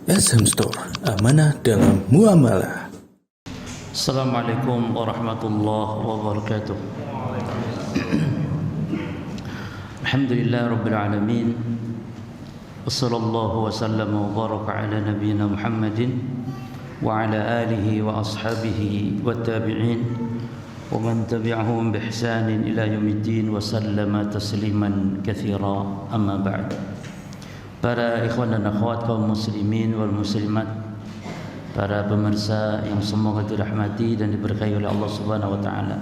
SM Store, amanah dalam muamalah. Assalamualaikum warahmatullahi wabarakatuh. Alhamdulillah rabbil alamin. Wassallallahu wasallam wa baraka ala nabiyyina Muhammadin wa ala alihi wa ashabihi wa tabi'in wa man tabi'ahum bi ihsanin ila yaumiddin wa sallama tasliman katsira, amma ba'd. Para ikhwan dan akhwat kaum muslimin wal muslimat, para pemirsa yang semoga dirahmati dan diberkahi oleh Allah Subhanahu wa taala.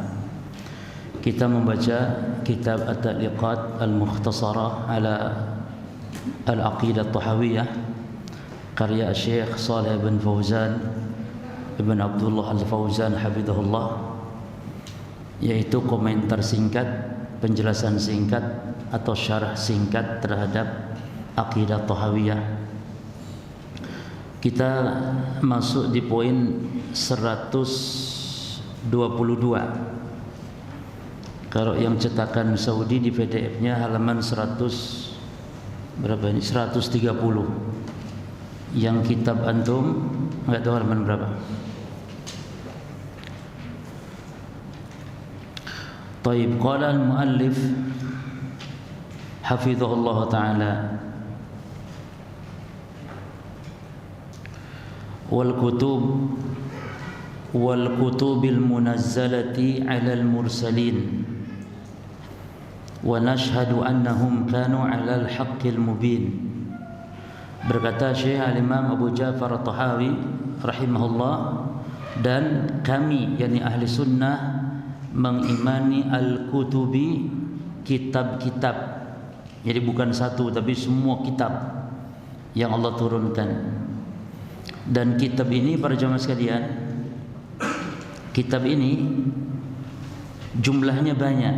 Kita membaca kitab At-Ta'liqat Al-Mukhtasarah ala Al-Aqidah Tahawiyah karya Syekh Shalih bin Fauzan Ibn Abdullah Al-Fauzan hafizahullah, yaitu komentar singkat, penjelasan singkat atau syarah singkat terhadap Aqidah Tahawiyah. Kita masuk di poin 122. Kalau yang cetakan Saudi di PDF-nya halaman 100 berapa ini? 130. Yang kitab antum enggak tahu halaman berapa. Taib, qala al-muallif hafizahullah taala wal kutubil munazzalati 'alal mursalin wa nashhadu annahum kanu 'alal haqqil mubin. Berkata Syekh Al-Imam Abu Ja'far At-Tahawi rahimahullah, dan kami yakni ahli sunnah mengimani al-kutubi, kitab-kitab. Jadi bukan satu tapi semua kitab yang Allah turunkan. Dan kitab ini para jamaah sekalian, kitab ini jumlahnya banyak.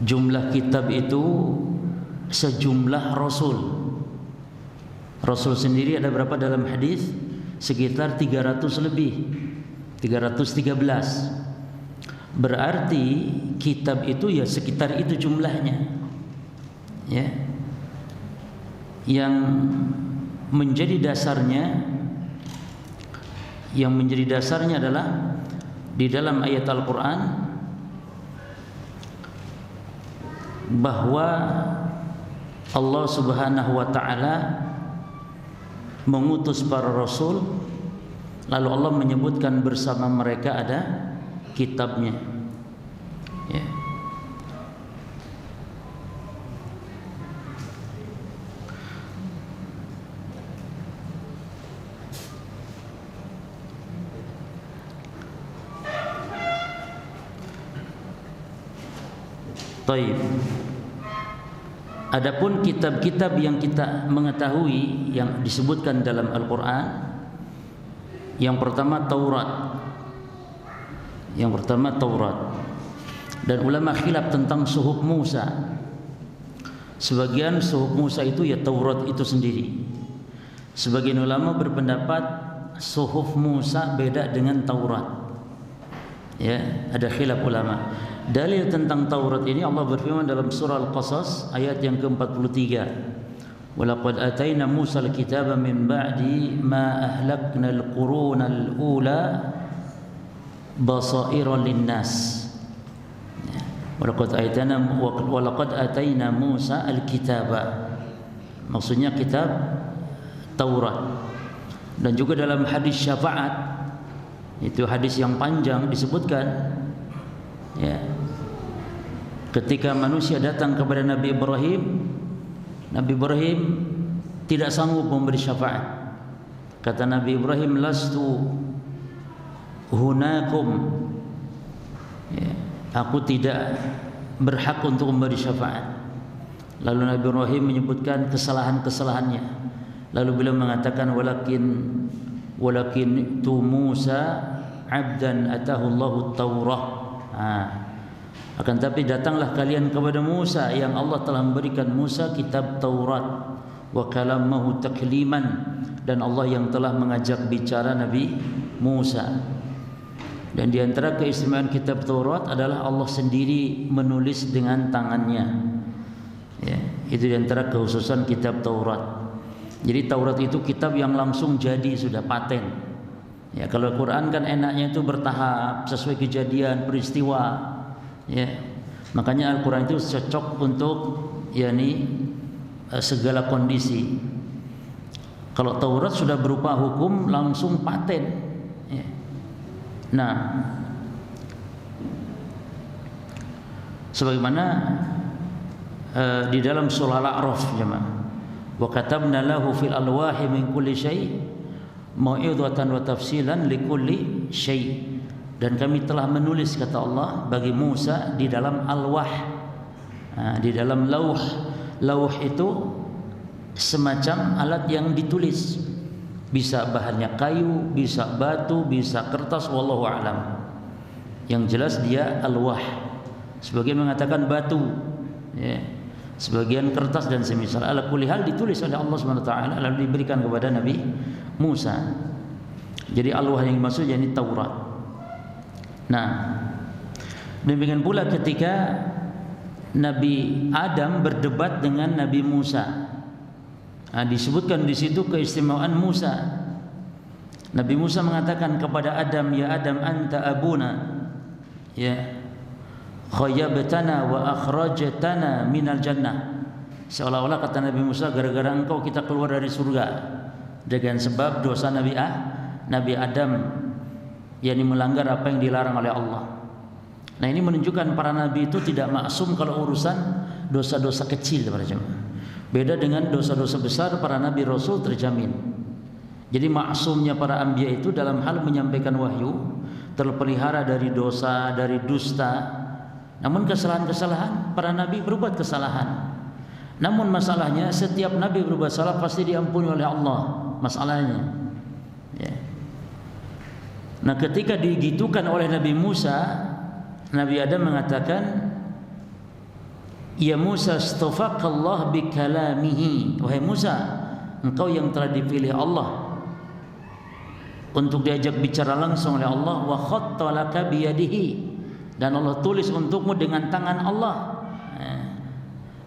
Jumlah kitab itu sejumlah Rasul. Rasul sendiri ada berapa dalam hadis? Sekitar 300 lebih, 313. Berarti kitab itu ya sekitar itu jumlahnya, ya. Yang menjadi dasarnya adalah di dalam ayat Al-Quran bahwa Allah Subhanahu wa ta'ala mengutus para rasul, lalu Allah menyebutkan bersama mereka ada kitabnya, ya. Taib. Adapun kitab-kitab yang kita mengetahui yang disebutkan dalam Al-Quran, yang pertama Taurat. Dan ulama khilaf tentang suhuf Musa. Sebagian suhuf Musa itu ya Taurat itu sendiri. Sebagian ulama berpendapat suhuf Musa beda dengan Taurat. Ya, ada khilaf ulama. Dalil tentang Taurat ini Allah berfirman dalam surah Al-Qasas ayat yang ke-43. Walaqad atayna Musa al-kitaba min ba'di ma ahlakna al-quruna al-ula basaira lin-nas. Walaqad atayna Musa al-kitaba. Maksudnya kitab Taurat. Dan juga dalam hadis syafaat, itu hadis yang panjang, disebutkan, ya, ketika manusia datang kepada Nabi Ibrahim tidak sanggup memberi syafaat. Kata Nabi Ibrahim, lastu hunakum, ya, aku tidak berhak untuk memberi syafaat. Lalu Nabi Ibrahim menyebutkan kesalahan-kesalahannya. Lalu beliau mengatakan, walakin tu Musa abdan atahu Allahu Taurah. Akan tapi datanglah kalian kepada Musa yang Allah telah memberikan Musa kitab Taurat, wa kalamahu takliman, dan Allah yang telah mengajak bicara Nabi Musa. Dan di antara keistimewaan kitab Taurat adalah Allah sendiri menulis dengan tangannya. Ya, itu di antara kekhususan kitab Taurat. Jadi Taurat itu kitab yang langsung jadi, sudah paten. Ya, kalau Quran kan enaknya itu bertahap sesuai kejadian, peristiwa. Ya. Makanya Al-Quran itu cocok untuk segala kondisi. Kalau Taurat sudah berupa hukum langsung paten. Ya. Nah, sebagaimana di dalam surah Al-A'raf, jemaah, wa katabna lahu fil alwahi min kulli syai' mau'izatan wa tafsilan likulli syai'. Dan kami telah menulis, kata Allah, bagi Musa di dalam alwah, di dalam lauh. Lauh itu semacam alat yang ditulis, bisa bahannya kayu, bisa batu, bisa kertas, wallahu a'lam. Yang jelas dia alwah. Sebagian mengatakan batu, ya. Sebagian kertas dan semisal. Ala kulli hal ditulis oleh Allah Subhanahu wa taala lalu diberikan kepada Nabi Musa. Jadi alwah yang dimaksud yakni Taurat. Nah, demikian pula ketika Nabi Adam berdebat dengan Nabi Musa. Nah, disebutkan di situ keistimewaan Musa. Nabi Musa mengatakan kepada Adam, ya Adam, anta abuna, ya khayyabtana wa akhrajtana minal jannah. Seolah-olah kata Nabi Musa, gara-gara engkau kita keluar dari surga dengan sebab dosa Nabi Adam, yakni melanggar apa yang dilarang oleh Allah. Nah, ini menunjukkan para nabi itu tidak maksum kalau urusan dosa-dosa kecil, para jemaah. Beda dengan dosa-dosa besar, para nabi rasul terjamin. Jadi maksumnya para anbiya itu dalam hal menyampaikan wahyu terpelihara dari dosa, dari dusta. Namun kesalahan-kesalahan, para nabi berbuat kesalahan. Namun masalahnya setiap nabi berbuat salah pasti diampuni oleh Allah. Masalahnya, ya. Nah, ketika digitukan oleh Nabi Musa, Nabi Adam mengatakan, ya Musa, astafaqallah bikalamihi. Wahai Musa, engkau yang telah dipilih Allah untuk diajak bicara langsung oleh Allah. Wa khatta laka biyadihi, dan Allah tulis untukmu dengan tangan Allah.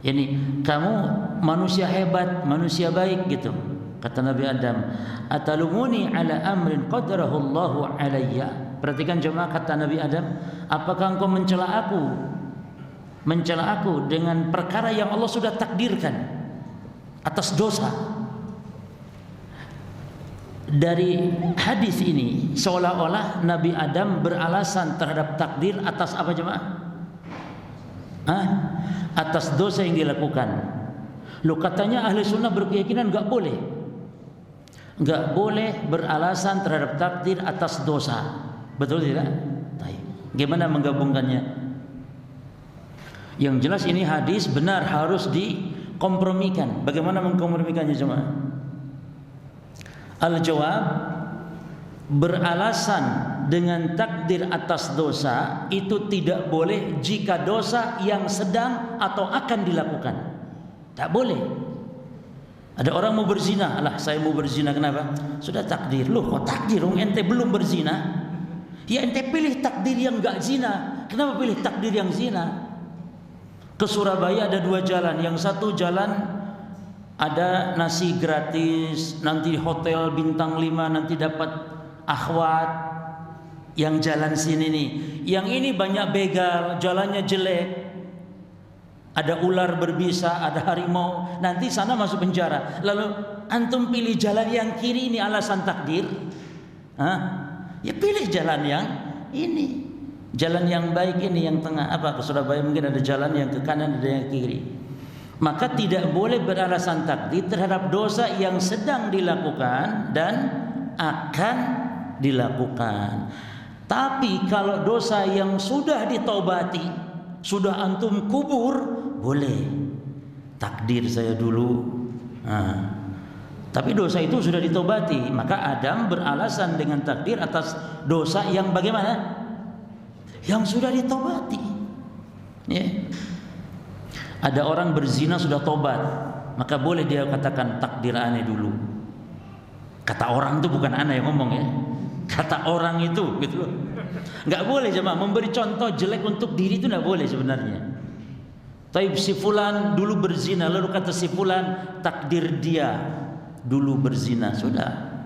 Yani kamu manusia hebat, manusia baik gitu. Kata Nabi Adam, atalumuni ala amrin qadarahu Allahu alayya. Perhatikan jemaah, kata Nabi Adam, apakah engkau mencela aku dengan perkara yang Allah sudah takdirkan atas dosa? Dari hadis ini seolah-olah Nabi Adam beralasan terhadap takdir atas apa jemaah? Atas dosa yang dilakukan. Loh, katanya ahli sunnah berkeyakinan enggak boleh beralasan terhadap takdir atas dosa. Betul tidak? Gimana menggabungkannya? Yang jelas ini hadis benar, harus dikompromikan. Bagaimana mengkompromikannya jemaah? Al-jawab, beralasan dengan takdir atas dosa itu tidak boleh jika dosa yang sedang atau akan dilakukan. Tak boleh. Ada orang mau berzina, alah saya mau berzina, kenapa? Sudah takdir. Loh, kok takdir? Ente belum berzina. Ya ente pilih takdir yang enggak zina. Kenapa pilih takdir yang zina? Ke Surabaya ada 2 jalan. Yang satu jalan ada nasi gratis, nanti hotel bintang 5, nanti dapat akhwat. Yang jalan sini nih. Yang ini banyak begal, jalannya jelek. Ada ular berbisa, ada harimau, nanti sana masuk penjara. Lalu antum pilih jalan yang kiri, ini alasan takdir? Ya pilih jalan yang ini, jalan yang baik ini, yang tengah. Apa ke Surabaya mungkin ada jalan yang ke kanan, ada yang ke kiri. Maka tidak boleh beralasan takdir terhadap dosa yang sedang dilakukan dan akan dilakukan. Tapi kalau dosa yang sudah ditaubati, sudah antum kubur, boleh takdir saya dulu. Tapi dosa itu sudah ditobati, maka Adam beralasan dengan takdir atas dosa yang bagaimana? Yang sudah ditobati. Ya. Ada orang berzina sudah tobat, maka boleh dia katakan takdir aneh dulu. Kata orang itu, bukan ana yang ngomong ya. Kata orang itu, gitu loh. Nggak boleh jemaah memberi contoh jelek untuk diri, itu nggak boleh sebenarnya. Taib si fulan dulu berzina, lalu kata si fulan takdir dia dulu berzina, sudah.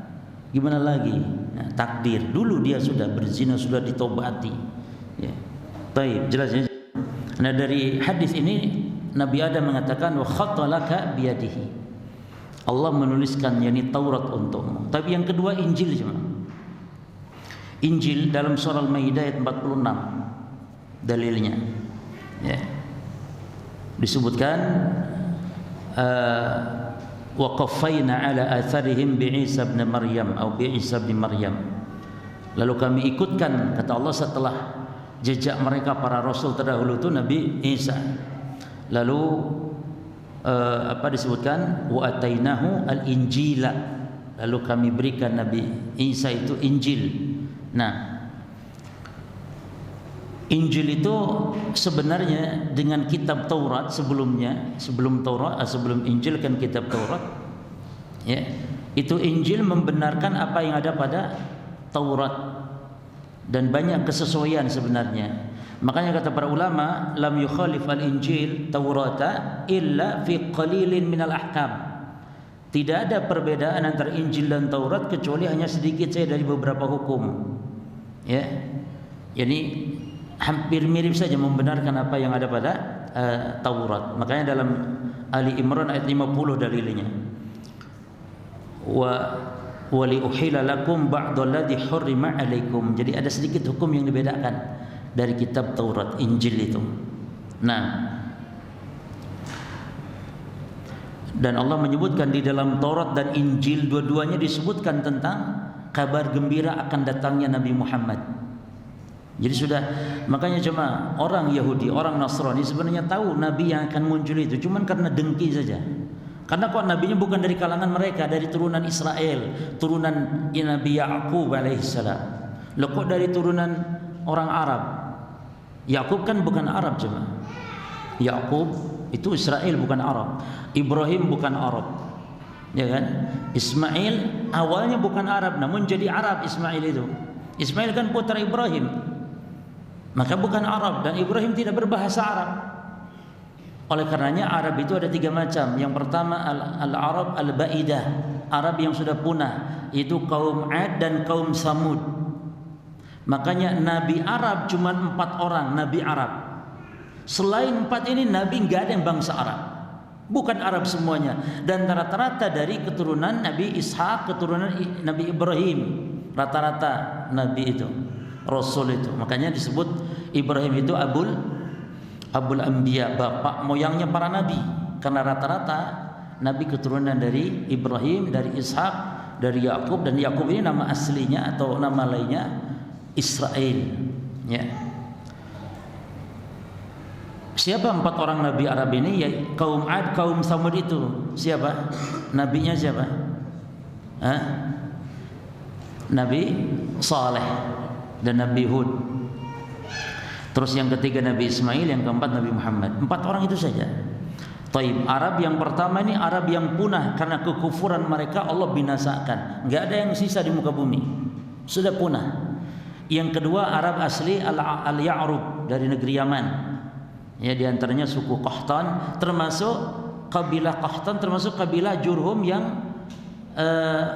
Gimana lagi? Nah, takdir. Dulu dia sudah berzina, sudah ditobati. Ya. Baik, jelas ya. Nah, dari hadis ini Nabi Adam mengatakan wa khattalaka biyadihi. Allah menuliskan yakni Taurat untukmu. Tapi yang kedua Injil cuma. Injil dalam surah Al-Maidah ayat 46 dalilnya. Ya. Disebutkan wa qaffayna ala atharihim bi Isa bin Maryam atau bi Isa bin Maryam. Lalu kami ikutkan kata Allah setelah jejak mereka para rasul terdahulu itu Nabi Isa. Lalu apa disebutkan wa atainahu al-injila. Lalu kami berikan Nabi Isa itu Injil. Nah, Injil itu sebenarnya dengan kitab Taurat sebelumnya, sebelum Injil kan kitab Taurat. Ya, itu Injil membenarkan apa yang ada pada Taurat dan banyak kesesuaian sebenarnya. Makanya kata para ulama, lam yukhalif al-Injil Taurata illa fi qalilin minal ahkam. Tidak ada perbedaan antara Injil dan Taurat kecuali hanya sedikit saja dari beberapa hukum. Ya. Jadi hampir mirip saja membenarkan apa yang ada pada Taurat. Makanya dalam Ali Imran ayat 50 dalilnya. Wa li uhilla lakum ba'dalladzi hurrima 'alaikum. Jadi ada sedikit hukum yang dibedakan dari kitab Taurat, Injil itu. Nah, dan Allah menyebutkan di dalam Taurat dan Injil dua-duanya disebutkan tentang kabar gembira akan datangnya Nabi Muhammad. Jadi sudah, makanya cuma orang Yahudi, orang Nasrani sebenarnya tahu Nabi yang akan muncul itu, cuman karena dengki saja. Karena kok nabinya bukan dari kalangan mereka, dari turunan Israel, turunan Nabi Ya'qub alaihissalam. Loh kok dari turunan orang Arab? Ya'qub kan bukan Arab cuma. Ya'qub itu Israel bukan Arab. Ibrahim bukan Arab. Ya kan? Ismail awalnya bukan Arab namun jadi Arab Ismail itu. Ismail kan putra Ibrahim. Maka bukan Arab dan Ibrahim tidak berbahasa Arab. Oleh karenanya Arab itu ada 3 macam. Yang pertama al-Arab al-Ba'idah, Arab yang sudah punah, itu kaum Ad dan kaum Samud. Makanya Nabi Arab cuma 4 orang Nabi Arab. Selain 4 ini Nabi enggak ada yang bangsa Arab. Bukan Arab semuanya. Dan rata-rata dari keturunan Nabi Ishak, keturunan Nabi Ibrahim. Rata-rata Nabi itu, Rasul itu. Makanya disebut Ibrahim itu Abul Anbiya, bapak moyangnya para nabi. Karena rata-rata nabi keturunan dari Ibrahim, dari Ishak, dari Yakub, dan Yakub ini nama aslinya atau nama lainnya Israel. Ya. Siapa 4 orang nabi Arab ini? Ya, kaum Ad, kaum Samud itu. Siapa? Nabinya siapa? Nabi Saleh dan Nabi Hud. Terus yang ketiga Nabi Ismail, yang keempat Nabi Muhammad. 4 orang itu saja. Taib. Arab yang pertama ini Arab yang punah karena kekufuran mereka, Allah binasakan. Enggak ada yang sisa di muka bumi. Sudah punah. Yang kedua Arab asli al-Ya'rub dari negeri Yaman. Ya, di antaranya suku Qahtan, termasuk kabilah Qahtan, termasuk kabilah Jurhum yang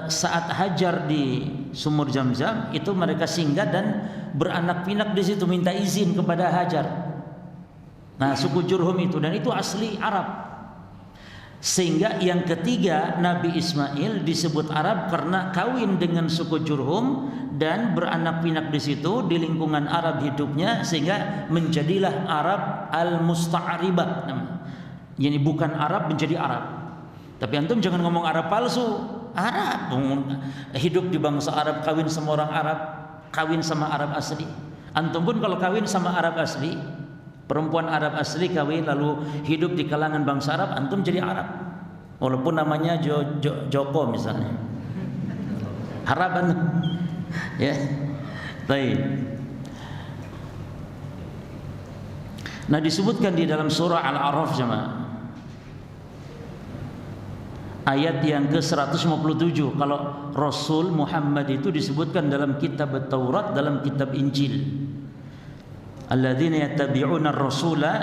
saat hajar di sumur Zamzam itu mereka singgah dan beranak pinak di situ, minta izin kepada Hajar. Nah, suku Jurhum itu, dan itu asli Arab. Sehingga yang ketiga Nabi Ismail disebut Arab karena kawin dengan suku Jurhum dan beranak pinak di situ, di lingkungan Arab hidupnya, sehingga menjadilah Arab al-Musta'ribah. Yani bukan Arab menjadi Arab. Tapi antum jangan ngomong Arab palsu. Arab, hidup di bangsa Arab, kawin sama orang Arab, kawin sama Arab asli. Antum pun kalau kawin sama Arab asli, perempuan Arab asli kawin lalu hidup di kalangan bangsa Arab, antum jadi Arab. Walaupun namanya Joko misalnya. Arab antum. Ya. Baik. Nah, disebutkan di dalam surah Al-A'raf jemaah, ayat yang ke-157, kalau Rasul Muhammad itu disebutkan dalam kitab Taurat, dalam kitab Injil. Alladzina yattabi'una ar-rasula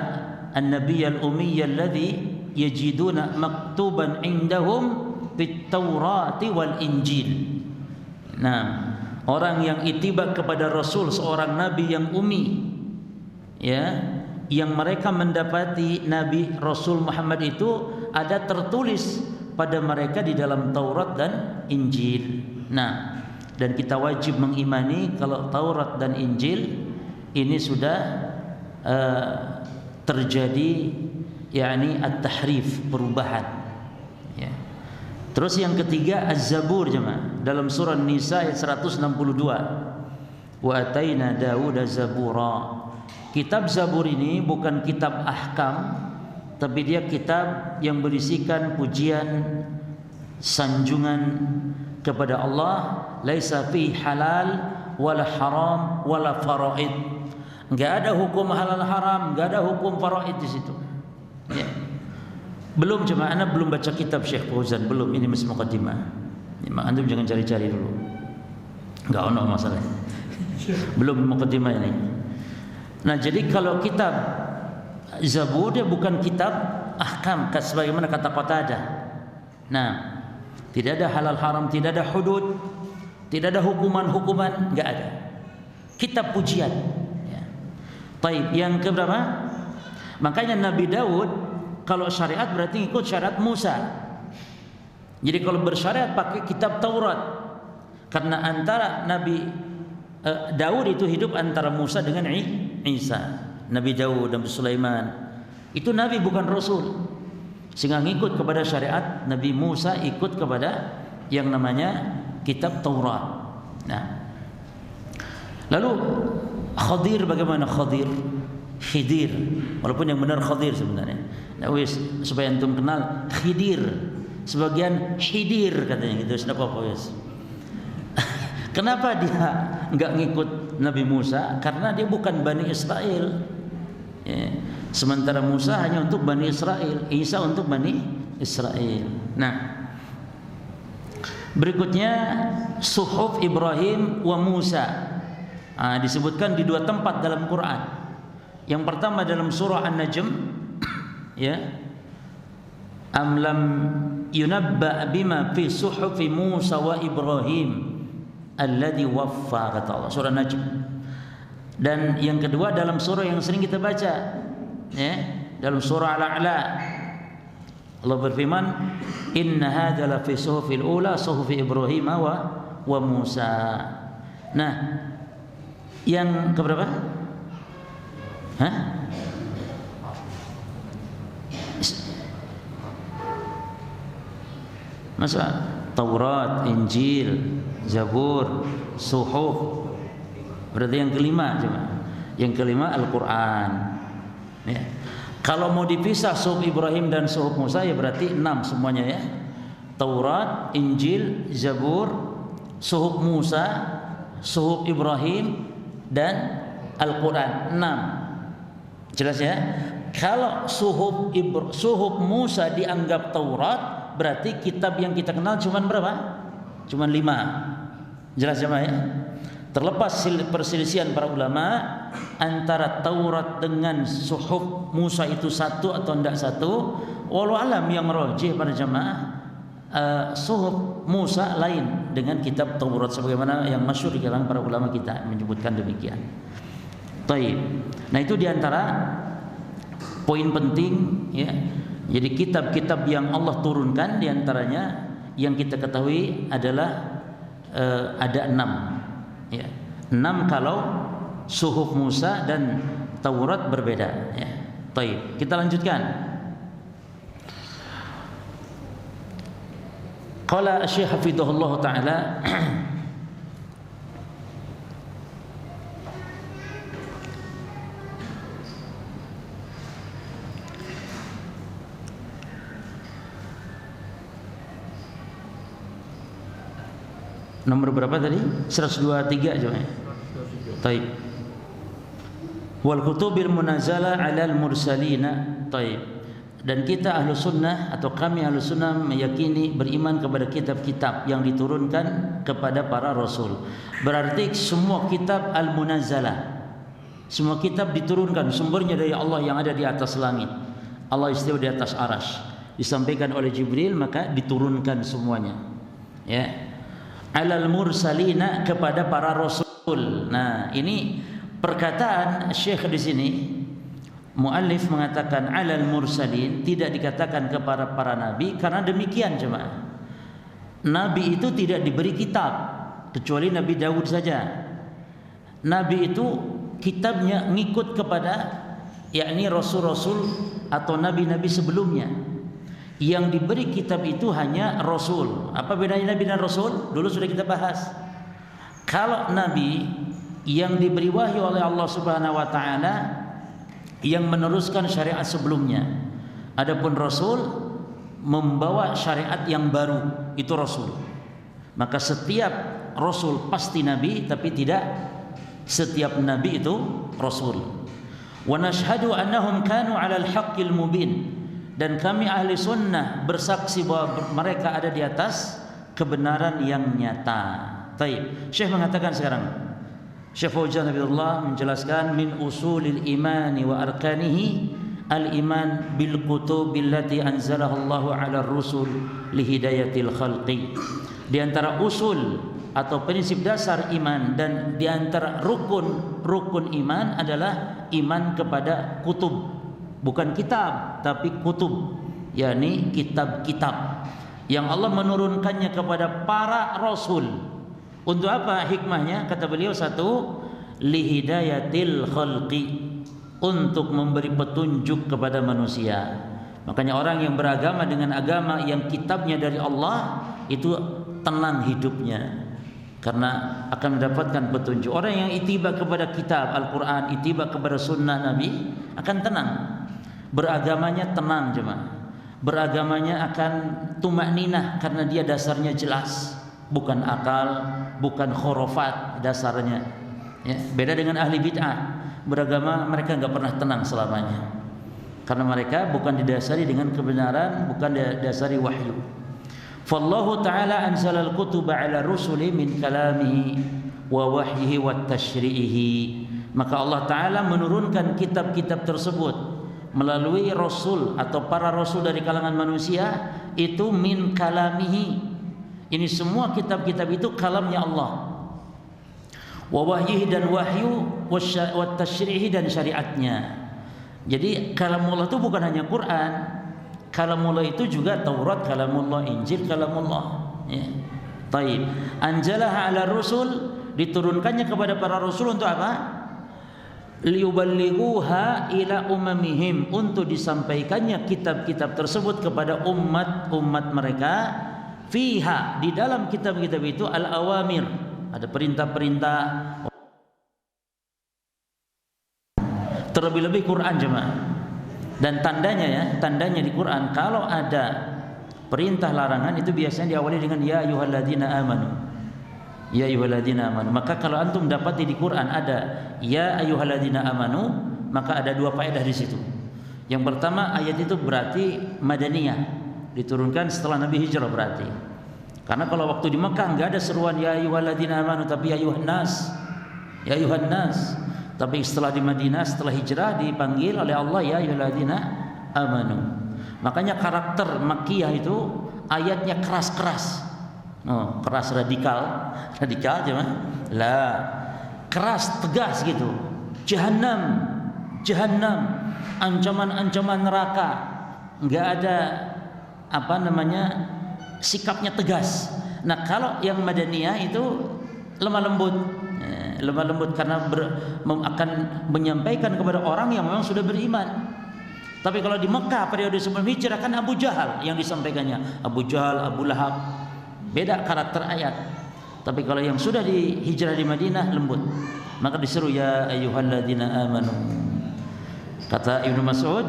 an-nabiyya al-ummiyya alladhi yajiduna maktuban 'indahum fit Taurati wal Injil. Nah, orang yang ittiba kepada Rasul, seorang nabi yang ummi, ya, yang mereka mendapati Nabi Rasul Muhammad itu ada tertulis pada mereka di dalam Taurat dan Injil. Nah, dan kita wajib mengimani kalau Taurat dan Injil ini sudah terjadi yakni at-tahrif, perubahan, ya. Terus yang ketiga Az-Zabur, jemaah, dalam surah Nisa ayat 162, wa ataina Dauda zabura. Kitab Zabur ini bukan kitab ahkam, tapi dia kitab yang berisikan pujian, sanjungan kepada Allah. Laisa fi halal wala haram wala faraid. Enggak ada hukum halal haram, enggak ada hukum faraid di situ. Ya. Belum, cuma anak belum baca kitab Syekh Fauzan, belum, ini masih muqaddimah. Ya, antum jangan cari-cari dulu. Enggak ono masalah. Belum muqaddimah ini. Nah, jadi kalau kitab Zabur dia bukan kitab ahkam sebagaimana kata Qatadah. Nah, tidak ada halal haram, tidak ada hudud, tidak ada hukuman-hukuman, enggak ada. Kitab pujian. Ya. Baik, yang keberapa? Makanya Nabi Daud kalau syariat berarti ikut syariat Musa. Jadi kalau bersyariat pakai kitab Taurat, karena antara Nabi Daud itu hidup antara Musa dengan Isa. Nabi Daud dan Sulaiman itu Nabi bukan Rasul, sehingga ngikut kepada syariat Nabi Musa, ikut kepada yang namanya kitab Taurat. Nah, lalu Khadir, bagaimana Khadir? Khidir, walaupun yang benar Khadir sebenarnya. Nah, wis supaya antum kenal Khidir, sebagian Khidir katanya gitu. Kenapa wis? Kenapa dia enggak ngikut Nabi Musa? Karena dia bukan Bani Israel. Ya. Sementara Musa hanya untuk Bani Israel, Isa untuk Bani Israel. Nah, berikutnya Suhuf Ibrahim wa Musa. Disebutkan di dua tempat dalam Quran. Yang pertama dalam surah An-Najm, ya. Am lam yunabba bima fi suhufi Musa wa Ibrahim alladhi waffa, kata Allah, surah Najm. Dan yang kedua dalam surah yang sering kita baca, ya, dalam surah Al-A'la, Allah berfirman, inna hadza la fi suhufil ula suhufi Ibrahim wa Musa. Nah, yang keberapa? Masa Taurat, Injil, Zabur, Suhuf, berarti yang kelima cuma. Yang kelima Al-Quran. Ya. Kalau mau dipisah Suhuf Ibrahim dan Suhuf Musa, ya berarti 6 semuanya, ya. Taurat, Injil, Zabur, Suhuf Musa, Suhuf Ibrahim, dan Al-Quran. 6. Jelas, ya? Kalau Suhuf Musa dianggap Taurat, berarti kitab yang kita kenal cuma berapa? Cuma 5. Jelas, ya, ya? Terlepas perselisihan para ulama antara Taurat dengan Suhuf Musa itu satu atau tidak satu, walau alam yang rajih pada jamaah, Suhuf Musa lain dengan kitab Taurat, sebagaimana yang masyhur di kalangan para ulama kita menyebutkan demikian. Taib. Nah, itu diantara poin penting, ya. Jadi kitab-kitab yang Allah turunkan diantaranya yang kita ketahui adalah ada 6, ya. 6 kalau Suhuf Musa dan Taurat berbeda, ya. Taib. Kita lanjutkan. Qala Syekh Hafidhahullah taala nomor berapa tadi? 123 coba. Taib. Wal kutubil munazzala 'alal mursalina. Taib. Dan kita ahlu sunnah atau kami ahlu sunnah meyakini, beriman kepada kitab-kitab yang diturunkan kepada para rasul. Berarti semua kitab al-munazzalah, semua kitab diturunkan, sumbernya dari Allah yang ada di atas langit. Allah istiwa di atas arasy. disampaikan oleh Jibril, maka diturunkan semuanya. Ya. Alal mursalina, kepada para rasul. Nah, ini perkataan Syekh di sini. Muallif mengatakan alal mursalin, tidak dikatakan kepada para nabi, karena demikian jemaah. Nabi itu tidak diberi kitab kecuali Nabi Daud saja. Nabi itu kitabnya ngikut kepada yakni rasul-rasul atau nabi-nabi sebelumnya. Yang diberi kitab itu hanya rasul. Apa bedanya nabi dan rasul? Dulu sudah kita bahas. Kalau nabi yang diberi wahyu oleh Allah Subhanahu wa taala yang meneruskan syariat sebelumnya. Adapun rasul membawa syariat yang baru, itu rasul. Maka setiap rasul pasti nabi, tapi tidak setiap nabi itu rasul. Wa nashhadu annahum kanu 'alal haqqil mubin. Dan kami ahli sunnah bersaksi bahwa mereka ada di atas kebenaran yang nyata. Taib. Syekh mengatakan sekarang, Syekh Fauzan Habibullah menjelaskan min usulil imani wa arkanihi al-iman bil kutubil lati anzalahu Allahu 'ala ar-rusul li hidayatil khalqi. Di antara usul atau prinsip dasar iman dan di antara rukun iman adalah iman kepada kutub. Bukan kitab, tapi kutub, yakni kitab-kitab yang Allah menurunkannya kepada para rasul. Untuk apa hikmahnya? Kata beliau, satu, lihidayatil khalqi, untuk memberi petunjuk kepada manusia. Makanya orang yang beragama dengan agama yang kitabnya dari Allah itu tenang hidupnya, karena akan mendapatkan petunjuk. Orang yang ittiba kepada kitab Al-Quran, ittiba kepada sunnah Nabi, akan tenang. Beragamanya tenang jemaah. Beragamanya akan tumakninah, karena dia dasarnya jelas, bukan akal, bukan khurafat dasarnya. Ya, beda dengan ahli bid'ah. Beragama mereka enggak pernah tenang selamanya, karena mereka bukan didasari dengan kebenaran, bukan didasari wahyu. Fallahu ta'ala anzalal kutuba 'ala rusuli min kalamihi wa wahyihi wa tashri'ihi. Maka Allah Ta'ala menurunkan kitab-kitab tersebut melalui rasul atau para rasul dari kalangan manusia, itu min kalamihi. Ini semua kitab-kitab itu kalamnya Allah. Wa wahyihi, dan wahyu, wa tashri'ihi, dan syariatnya. Jadi kalamullah itu bukan hanya Quran. Kalamullah itu juga Taurat kalamullah, Injil kalamullah. Ya. Taib. Anjalaha 'ala rusul, diturunkannya kepada para rasul untuk apa? Liyuballighuha ila umamihim, untuk disampaikannya kitab-kitab tersebut kepada umat-umat mereka. Fiha, di dalam kitab-kitab itu al-awamir, ada perintah-perintah. Terlebih-lebih Quran jemaah. Dan tandanya di Quran kalau ada perintah larangan itu biasanya diawali dengan ya ayyuhalladzina amanu. Ya ayyuhalladzina amanu. Maka kalau antum dapati di Quran ada ya ayyuhalladzina amanu, maka ada dua faedah di situ. Yang pertama, ayat itu berarti madaniyah, diturunkan setelah Nabi hijrah berarti. Karena kalau waktu di Mekah enggak ada seruan ya ayyuhalladzina amanu, tapi ya ayyuhan nas. Ya ayyuhan nas. Tapi setelah di Madinah, setelah hijrah, dipanggil oleh Allah ya ayyuhalladzina amanu. Makanya karakter Makkiyah itu ayatnya keras-keras. Oh, keras radikal cuma lah, keras tegas gitu. Jahannam, ancaman-ancaman neraka. Enggak ada sikapnya tegas. Nah, kalau yang Madaniyah itu lemah lembut karena akan menyampaikan kepada orang yang memang sudah beriman. Tapi kalau di Mekah periode sebelum hijrah kan Abu Jahal yang disampaikannya, Abu Jahal, Abu Lahab. Beda karakter ayat. Tapi kalau yang sudah di hijrah di Madinah lembut, maka diseru ya ayyuhalladzina amanu. Kata Ibnu Mas'ud,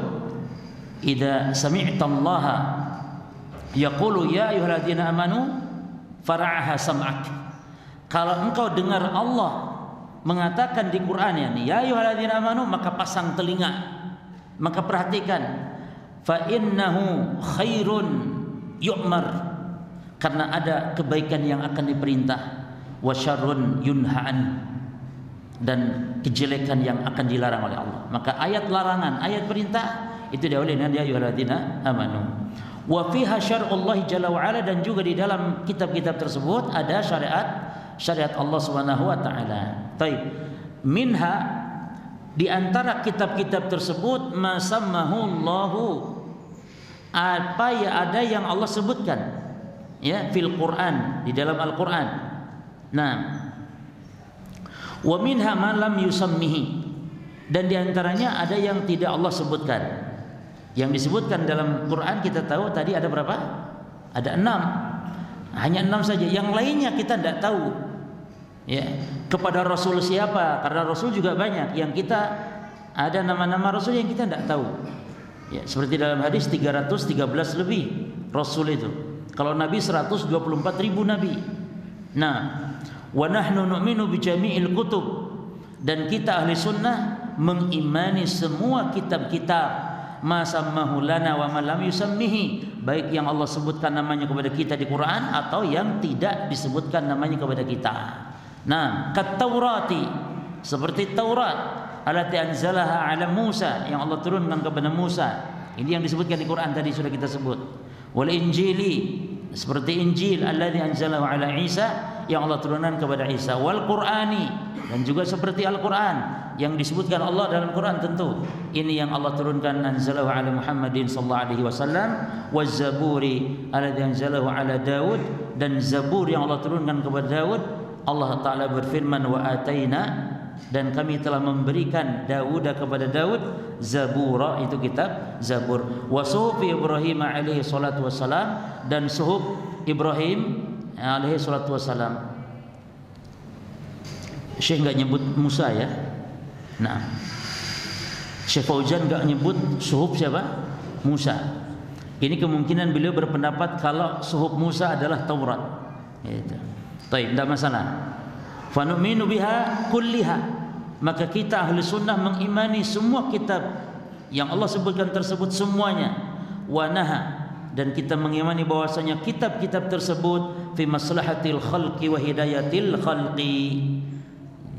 idza sami'ta Allah yaqulu ya ayyuhalladzina amanu fara'aha sam'ak. Kalau engkau dengar Allah mengatakan di Quran ya ayyuhalladzina amanu, maka pasang telinga, maka perhatikan. Fa innahu khairun yu'mar, karena ada kebaikan yang akan diperintah, wa syarrun yunha'an, dan kejelekan yang akan dilarang oleh Allah. Maka ayat larangan, ayat perintah itu diawali dengan ya ayyuhalladzina amanu. Wa fiha syar'ullah jalla wa ala, dan juga di dalam kitab-kitab tersebut ada syariat Allah Subhanahu wa taala. Baik. Minha, di antara kitab-kitab tersebut, masamahullahu, apa ya, ada yang Allah sebutkan ya fil Quran, di dalam Al-Quran. Nah, wa minha ma lam yusammihi, dan di antaranya ada yang tidak Allah sebutkan. Yang disebutkan dalam Quran kita tahu tadi ada berapa? Ada 6. Hanya 6 saja. Yang lainnya kita tidak tahu. Ya, kepada Rasul siapa? Karena Rasul juga banyak. Yang kita ada nama-nama Rasul yang kita tidak tahu. Ya, seperti dalam hadis 313 lebih Rasul itu. Kalau Nabi 124.000 Nabi. Nah, wa nahnu nu'minu bi jami'il kutub, dan kita ahli sunnah mengimani semua kitab-kitab, ma sammahu lana wa ma lam yusammihi, baik yang Allah sebutkan namanya kepada kita di Quran atau yang tidak disebutkan namanya kepada kita. Nah, kat Taurati, seperti Taurat, allati anzalaha ala Musa, yang Allah turunkan kepada Musa. Ini yang disebutkan di Quran tadi sudah kita sebut. Wal Injili, seperti Injil alladzi anzalahu ala Isa, yang Allah turunkan kepada Isa. Wal Qur'ani, dan juga seperti Al-Quran yang disebutkan Allah dalam Quran, tentu ini yang Allah turunkan, anzalahu ala Muhammadin sallallahu alaihi wasallam. Waz Zaburi alladzi anzalahu ala Daud, dan Zabur yang Allah turunkan kepada Daud. Allah Ta'ala berfirman, wa ataina, dan kami telah memberikan Daud kepada Daud Zabura, itu kitab Zabur. Wa suhuf Ibrahim alaihi salatu wassalam, dan suhuf Ibrahim alaihi salatu wassalam. Syekh enggak nyebut Musa ya. Nah, Syekh Fauzan enggak nyebut suhuf siapa? Musa. Ini kemungkinan beliau berpendapat kalau suhuf Musa adalah Taurat. Gitu. Baik, tidak masalah. Fa nu'minu biha kulliha, maka kita ahli sunnah mengimani semua kitab yang Allah sebutkan tersebut semuanya. Wa naha, dan kita mengimani bahwasanya kitab-kitab tersebut fi maslahatil khalqi wa hidayatil khalqi.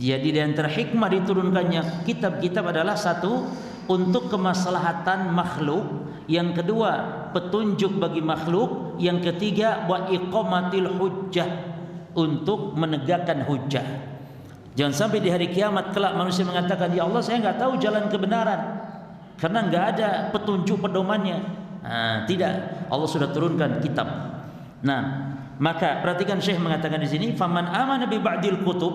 Jadi di antara hikmah diturunkannya kitab-kitab adalah satu, untuk kemaslahatan makhluk, yang kedua petunjuk bagi makhluk, yang ketiga wa iqamatil hujjah, untuk menegakkan hujjah. Jangan sampai di hari kiamat kelak manusia mengatakan, ya Allah, saya enggak tahu jalan kebenaran karena enggak ada petunjuk pedomannya. Nah, tidak, Allah sudah turunkan kitab. Nah, maka perhatikan Syekh mengatakan di sini, faman amana bi ba'dil kutub,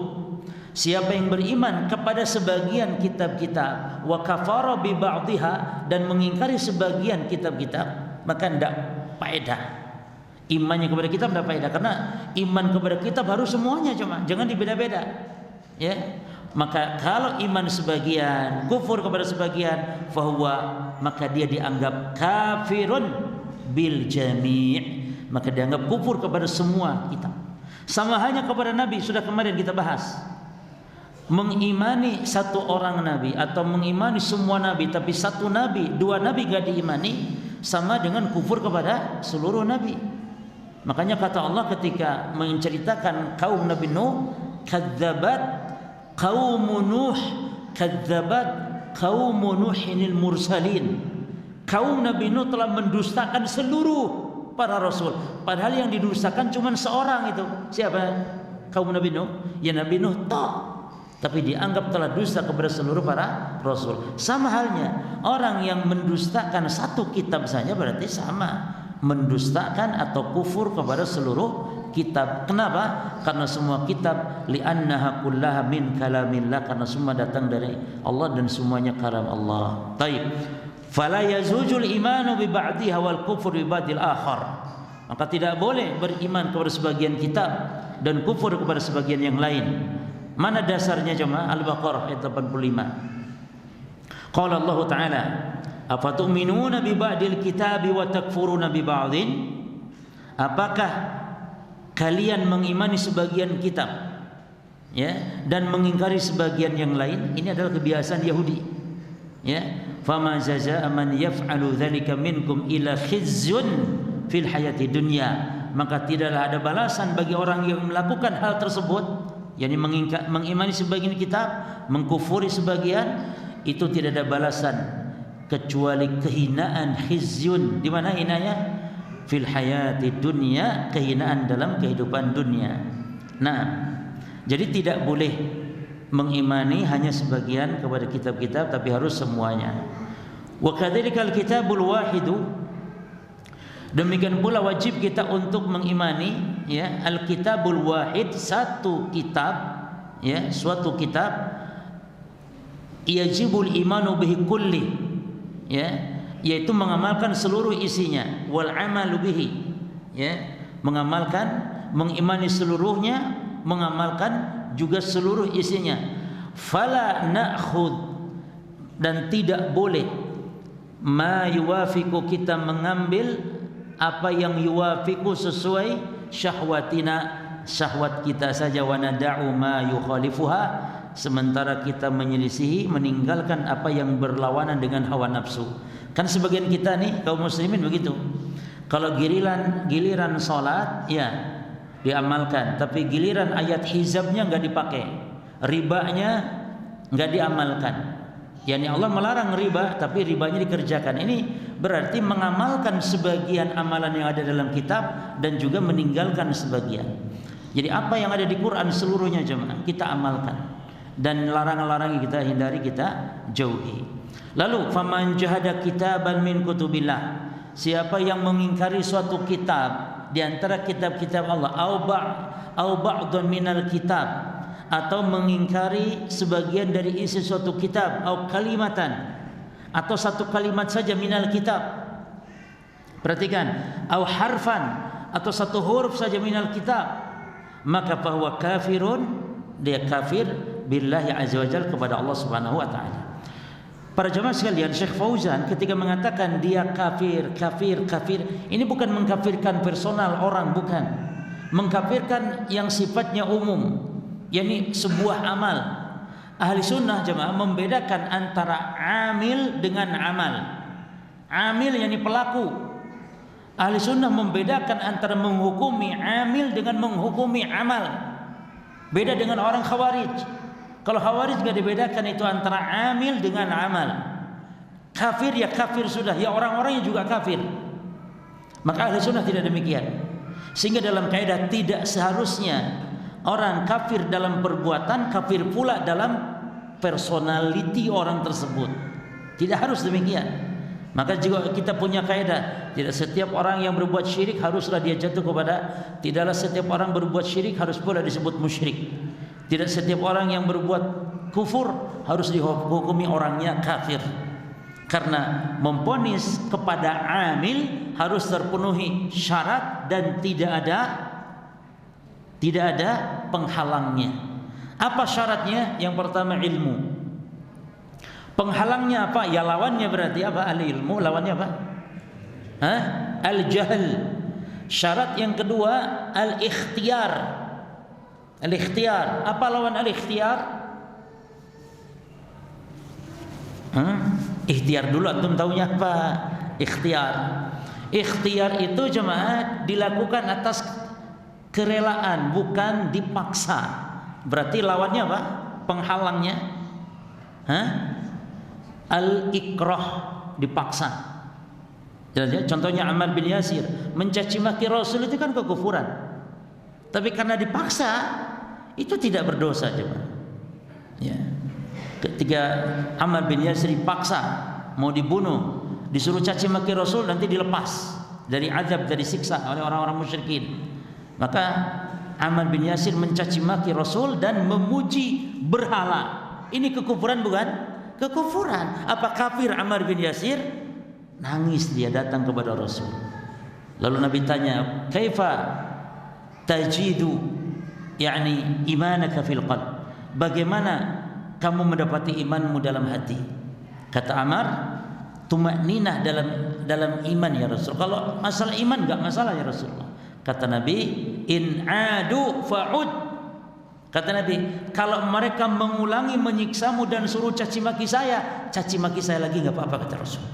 siapa yang beriman kepada sebagian kitab-kitab, wa kafara bi ba'dihha, dan mengingkari sebagian kitab-kitab, maka tidak faedah. Imannya kepada kitab tidak faedah, karena iman kepada kitab harus semuanya, cuma jangan dibeda-beda. Ya. Maka kalau iman sebagian, kufur kepada sebagian, fahuwa, maka dia dianggap kafirun bil jami', maka dianggap kufur kepada semua kitab. Sama hanya kepada Nabi, sudah kemarin kita bahas. Mengimani satu orang Nabi atau mengimani semua Nabi, tapi satu Nabi, dua Nabi gak diimani, sama dengan kufur kepada seluruh Nabi. Makanya kata Allah ketika menceritakan kaum Nabi Nuh, kadzabat qaumun Nuh, kadzabat qaumun Nuhinil mursalin. Kaum Nabi Nuh telah mendustakan seluruh para rasul. Padahal yang didustakan cuma seorang itu. Siapa? Kaum Nabi Nuh. Ya Nabi Nuh toh. Tapi dianggap telah dusta kepada seluruh para rasul. Sama halnya orang yang mendustakan satu kitab saja berarti sama mendustakan atau kufur kepada seluruh kitab. Kenapa? Karena semua kitab li'annaha kullaha min kalamillah, karena semua datang dari Allah dan semuanya kalam Allah. Baik. Fala yazujul imanu bi ba'diha wal kufur bi ba'dil akhar. Maka tidak boleh beriman kepada sebagian kitab dan kufur kepada sebagian yang lain. Mana dasarnya jemaah? Al-Baqarah ayat 85. Qala Allah Ta'ala, afatu'minuna bi ba'dil kitabi wa takfuruna bi ba'din? Apakah kalian mengimani sebagian kitab, ya, dan mengingkari sebagian yang lain? Ini adalah kebiasaan Yahudi. Ya, fama jazaa man yaf'alu dzalika minkum ila khizyun fil hayati dunya. Maka tidaklah ada balasan bagi orang yang melakukan hal tersebut, yakni mengimani sebagian kitab, mengkufuri sebagian, itu tidak ada balasan kecuali kehinaan, khizyun. Di mana hinanya? fil hayati dunya, kehinaan dalam kehidupan dunia. Nah, jadi tidak boleh mengimani hanya sebagian kepada kitab-kitab, tapi harus semuanya. Wa kadzalikal kitabul wahidu, demikian pula wajib kita untuk mengimani ya al-kitabul wahid, satu kitab ya, suatu kitab, yajibul imanu bihi kulli ya, yaitu mengamalkan seluruh isinya, wal amalu bihi ya, mengamalkan, mengimani seluruhnya, mengamalkan juga seluruh isinya. Fala na'khud, dan tidak boleh ma yuwafiqu, kita mengambil apa yang yuwafiqu, sesuai syahwatina, syahwat kita saja, wa nada'u ma yukhalifuha, sementara kita menyelisihi, meninggalkan apa yang berlawanan dengan hawa nafsu. Kan sebagian kita nih kaum muslimin begitu. Kalau giliran salat ya diamalkan, tapi giliran ayat hizabnya enggak dipakai, ribanya enggak diamalkan. Yani Allah melarang riba, tapi ribanya dikerjakan. Ini berarti mengamalkan sebagian amalan yang ada dalam kitab dan juga meninggalkan sebagian. Jadi apa yang ada di Quran seluruhnya jemaah kita amalkan, dan larangan-larangan kita hindari, kita jauhi. Lalu faman jahada kitaban min kutubillah, siapa yang mengingkari suatu kitab di antara kitab-kitab Allah, au ba'dun minal kitab, atau mengingkari sebagian dari isi suatu kitab, au kalimatan, atau satu kalimat saja minal kitab. Perhatikan, au harfan, atau satu huruf saja minal kitab, maka bahwa kafirun, dia kafir billahi azza wajalla, kepada Allah Subhanahu wa taala. Para jemaah sekalian, Syekh Fauzan ketika mengatakan dia kafir, ini bukan mengkafirkan personal orang, bukan. Mengkafirkan yang sifatnya umum, yakni sebuah amal. Ahli sunnah jemaah membedakan antara amil dengan amal. Amil yakni pelaku. Ahli sunnah membedakan antara menghukumi amil dengan menghukumi amal. Beda dengan orang khawarij. Kalau khawarij enggak dibedakan itu antara amil dengan amal. Kafir ya kafir sudah, ya orang-orangnya juga kafir. Maka ahli sunnah tidak demikian. Sehingga dalam kaidah tidak seharusnya orang kafir dalam perbuatan, kafir pula dalam personality orang tersebut. Tidak harus demikian. Maka juga kita punya kaidah, tidak setiap orang yang berbuat syirik haruslah dia jatuh kepada, tidaklah setiap orang berbuat syirik harus pula disebut musyrik. Tidak setiap orang yang berbuat kufur harus dihukumi orangnya kafir. Karena memponis kepada amil harus terpenuhi syarat dan tidak ada penghalangnya. Apa syaratnya? Yang pertama ilmu. Penghalangnya apa? Ya lawannya berarti apa? Al-ilmu, lawannya apa? Al-jahl. Syarat yang kedua al-ikhtiyar. Al-ikhtiyar. Apa lawan al-ikhtiyar? Ikhtiar dulu, antum taunya apa? Ikhtiyar. Ikhtiyar itu jemaah dilakukan atas kerelaan, bukan dipaksa. Berarti lawannya apa? Penghalangnya al-ikrah, dipaksa. Jadi contohnya Ammar bin Yasir mencaci maki Rasul itu kan kekufuran. Tapi karena dipaksa itu tidak berdosa jemaah. Ya. Ketika Ammar bin Yasir dipaksa mau dibunuh, disuruh caci maki Rasul, nanti dilepas dari azab, dari siksa oleh orang-orang musyrikin. Maka Ammar bin Yasir mencaci maki Rasul dan memuji berhala. Ini kekufuran bukan? Kekufuran. Apa kafir Ammar bin Yasir? Nangis dia datang kepada Rasul. Lalu Nabi tanya, "Kaifa tajidu yakni imanaka fil qalb?" Bagaimana kamu mendapati imanmu dalam hati? Kata Ammar, tumakninah dalam iman ya Rasul. Kalau masalah iman enggak masalah ya Rasulullah. Kata Nabi, in adu fa'ud. Kata Nabi, kalau mereka mengulangi menyiksamu dan suruh caci maki saya lagi enggak apa-apa, kata Rasul.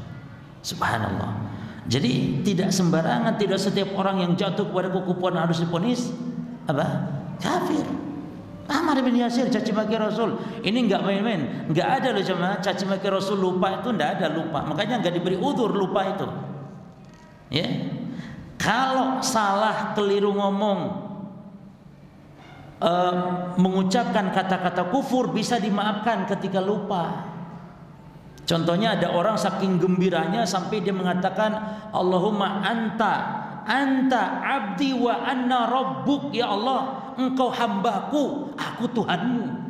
Subhanallah. Jadi tidak sembarangan, tidak setiap orang yang jatuh kepada kekufuran harus diponis apa? Kafir. Ammar bin Yasir caci maki Rasul. Ini enggak main-main. Enggak ada loh jemaah caci maki Rasul lupa, itu enggak ada lupa. Makanya enggak diberi udzur lupa itu. Ya. Kalau salah keliru ngomong, mengucapkan kata-kata kufur bisa dimaafkan ketika lupa. Contohnya ada orang saking gembiranya sampai dia mengatakan Allahumma anta abdi wa anna rabbuk, ya Allah engkau hambaku, aku Tuhanmu.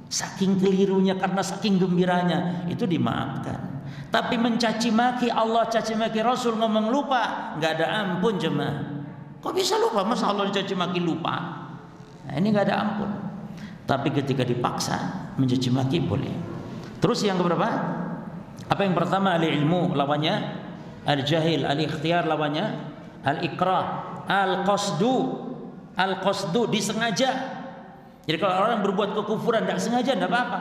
Saking kelirunya karena saking gembiranya, itu dimaafkan. Tapi mencaci maki Allah, caci maki Rasul, ngomong lupa, nggak ada ampun jemaah. Kok bisa lupa? Masa Allah dicaci maki lupa? Nah, ini nggak ada ampun. Tapi ketika dipaksa mencaci maki boleh. Terus yang keberapa? Apa yang pertama? Al-ilmu lawannya al-jahil, al-ikhtiyar lawannya al-ikrah, al-qasdu disengaja. Jadi kalau orang berbuat kekufuran tidak sengaja tidak apa-apa.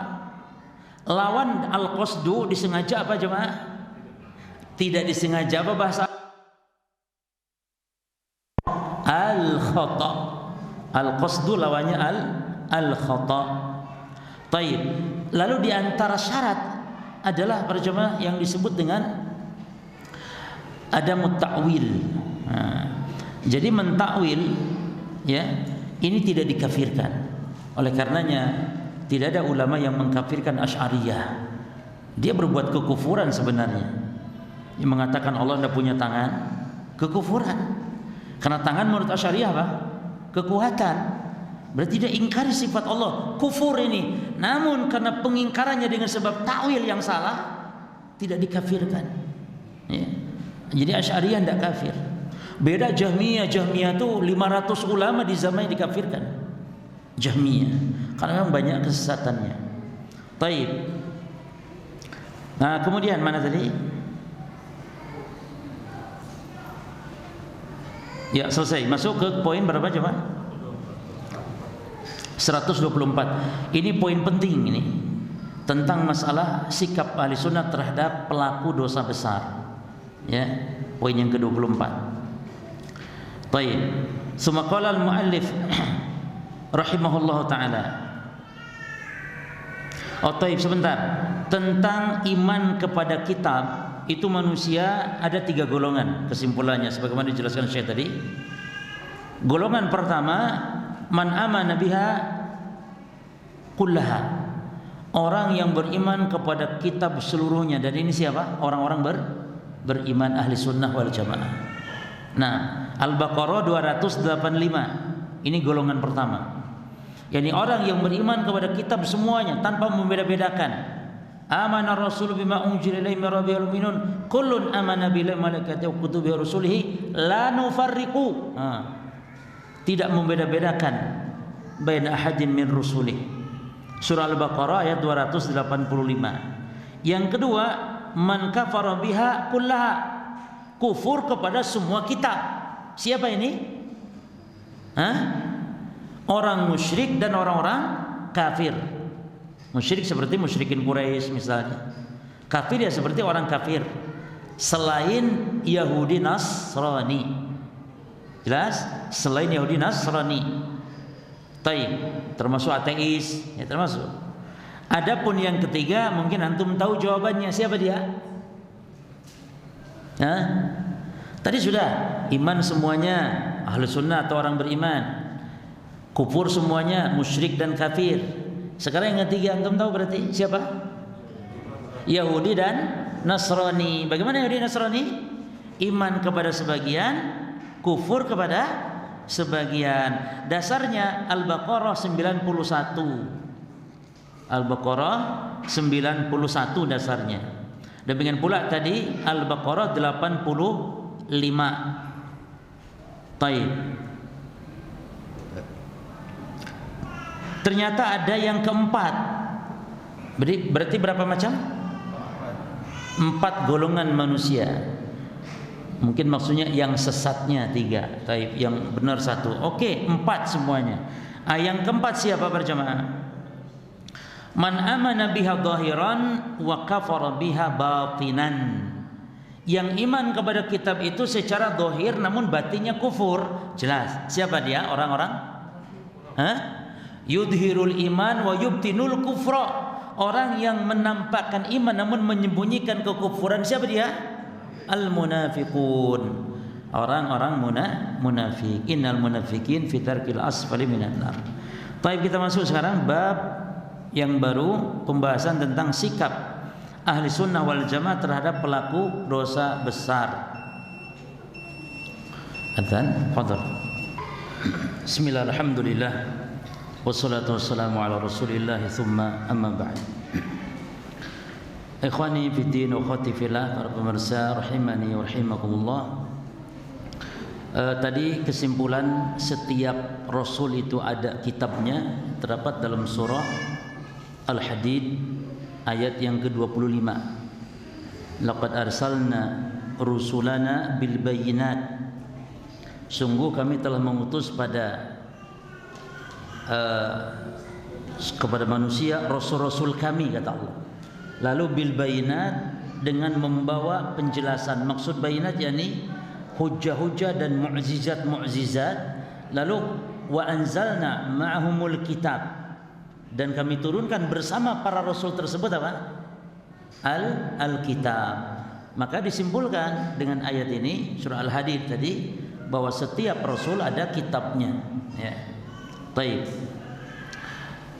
Lawan al-qasdu disengaja apa jemaah? Tidak disengaja apa bahasa? Al-khata. Al-qasdu lawannya al-khata. Taib. Lalu di antara syarat adalah para jemaah yang disebut dengan ada mutakwil. Jadi mentakwil, ya, ini tidak dikafirkan. Oleh karenanya tidak ada ulama yang mengkafirkan Asy'ariyah. Dia berbuat kekufuran sebenarnya. Yang mengatakan Allah tidak punya tangan, kekufuran. Karena tangan menurut Asy'ariyah apa? Kekuatan. Berarti dia ingkari sifat Allah, kufur ini. Namun karena pengingkarannya dengan sebab takwil yang salah, tidak dikafirkan. Ya. Jadi Asy'ariyah tidak kafir. Beda Jahmiyah. Jahmiyah itu 500 ulama di zaman dikafirkan. Jahmiyah, karena memang banyak kesesatannya. Taib. Nah, kemudian mana tadi? Ya, selesai. Masuk ke poin berapa coba? 124. Ini poin penting ini tentang masalah sikap ahli sunnah terhadap pelaku dosa besar. Ya, poin yang ke-24. Baik. Summa qala al-muallif rahimahullah taala. Oh, taib, sebentar. Tentang iman kepada kitab, itu manusia ada 3 golongan kesimpulannya sebagaimana dijelaskan Syekh tadi. Golongan pertama, man amana biha kullaha. Orang yang beriman kepada kitab seluruhnya. Dan ini siapa? Orang-orang beriman ahli sunnah wal jamaah. Nah, Al-Baqarah 285. Ini golongan pertama. Yani orang yang beriman kepada kitab semuanya tanpa membeda-bedakan. Amana Rasul bima unzila ilaihi min rabbil alamin, kullun amana billahi malaikatihi wa kutubihi wa rusulihi la nufarriqu. Tidak membeda-bedakan baina ahadin min rusulih. Surah Al-Baqarah ayat 285. Yang kedua, man kafara biha kullaha. Kufur kepada semua kitab. Siapa ini? Orang musyrik dan orang-orang kafir. Musyrik seperti musyrikin Quraisy misalnya. Kafir ya seperti orang kafir selain Yahudi Nasrani. Jelas? Selain Yahudi Nasrani. Taib, termasuk ateis, ya termasuk. Adapun yang ketiga mungkin antum tahu jawabannya, siapa dia? Tadi sudah, iman semuanya ahlu sunnah atau orang beriman. Kufur semuanya musyrik dan kafir. Sekarang yang ketiga antum tahu berarti siapa? Yahudi dan Nasrani. Bagaimana Yahudi dan Nasrani? Iman kepada sebagian, kufur kepada sebagian. Dasarnya Al-Baqarah 91. Al-Baqarah 91 dasarnya. Demikian pula tadi Al-Baqarah 85. Taib. Ternyata ada yang keempat. Berarti berapa macam? 4 golongan manusia. Mungkin maksudnya yang sesatnya 3, taib, yang benar 1. Oke, 4 semuanya. Yang keempat siapa berjamaah? Man amana biha zahiran wa kafara biha batinan. Yang iman kepada kitab itu secara zahir namun batinnya kufur. Jelas. Siapa dia? Orang-orang? Yudhirul iman wa yubtinul kufra. Orang yang menampakkan iman namun menyembunyikan kekufuran. Siapa dia? Al-munafiqun. orang-orang munafik. Innal munafiqin fi darkil asfali minan nar. Baik, kita masuk sekarang bab yang baru, pembahasan tentang sikap ahli sunnah wal jamaah terhadap pelaku dosa besar. Adzan, fadhal. Bismillah, alhamdulillah, wassalatu wassalamu ala rasulillah, thumma amma ba'd. Ikhwani fiddin wa akhwati fillah, para pemirsa rahimani wa rahimakumullah. Tadi kesimpulan setiap rasul itu ada kitabnya, terdapat dalam surah Al-Hadid ayat yang ke-25. Laqad arsalna rusulana bil bayyinat. Sungguh kami telah mengutus kepada manusia rasul-rasul kami, kata Allah. Lalu bil bayinat, dengan membawa penjelasan. Maksud bayinat yakni hujjah-hujjah dan mu'jizat-mu'jizat. Lalu wa anzalna ma'ahumul kitab, dan kami turunkan bersama para rasul tersebut apa? Al-kitab. Maka disimpulkan dengan ayat ini surah Al-Hadid tadi bahwa setiap rasul ada kitabnya, ya. Baik.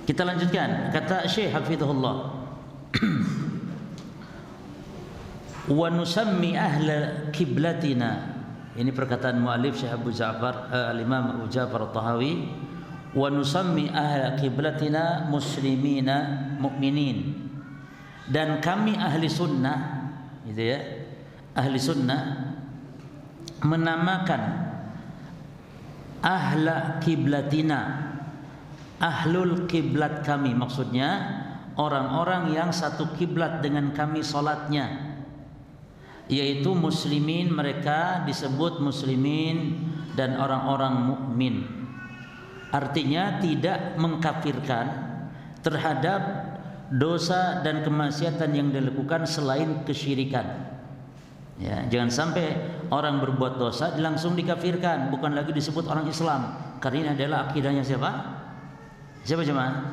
Kita lanjutkan. Kata Syekh Hafizahullah, wa nusammi ahla kiblatina. Ini perkataan muallif Syekh Abu Ja'far al-Imam Abu Ja'far At-Tahawi. Wa nusammi ahla kiblatina muslimina mu'minin. Dan kami ahli sunnah, gitu ya, ahli sunnah menamakan ahla kiblatina, ahlul kiblat kami, maksudnya orang-orang yang satu kiblat dengan kami salatnya, yaitu muslimin. Mereka disebut muslimin dan orang-orang mukmin. Artinya tidak mengkafirkan terhadap dosa dan kemaksiatan yang dilakukan selain kesyirikan. Ya, jangan sampai orang berbuat dosa langsung dikafirkan, bukan lagi disebut orang Islam, karena ini adalah akidahnya siapa? Siapa jemaah?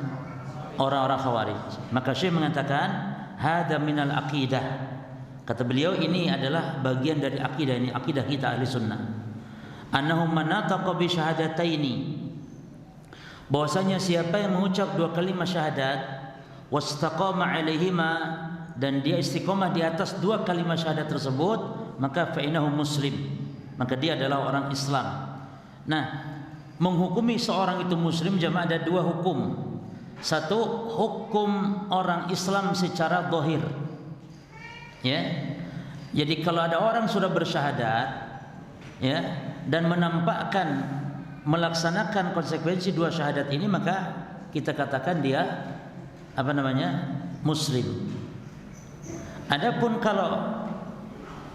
Orang-orang Khawarij. Maka Syekh mengatakan hada minal aqidah. Kata beliau, ini adalah bagian dari akidah, ini akidah kita ahli sunnah. Annahum manataqa bi syahadataini, bahwasanya siapa yang mengucap dua kalimat syahadat wastaqama alaihima, dan dia istiqomah di atas dua kalimat syahadat tersebut, maka fa'inahu muslim, maka dia adalah orang Islam. Nah, menghukumi seorang itu muslim jemaah ada dua hukum. Satu, hukum orang Islam secara zahir, ya. Jadi kalau ada orang sudah bersyahadat, ya, dan menampakkan melaksanakan konsekuensi dua syahadat ini, maka kita katakan dia apa namanya? Muslim. Adapun kalau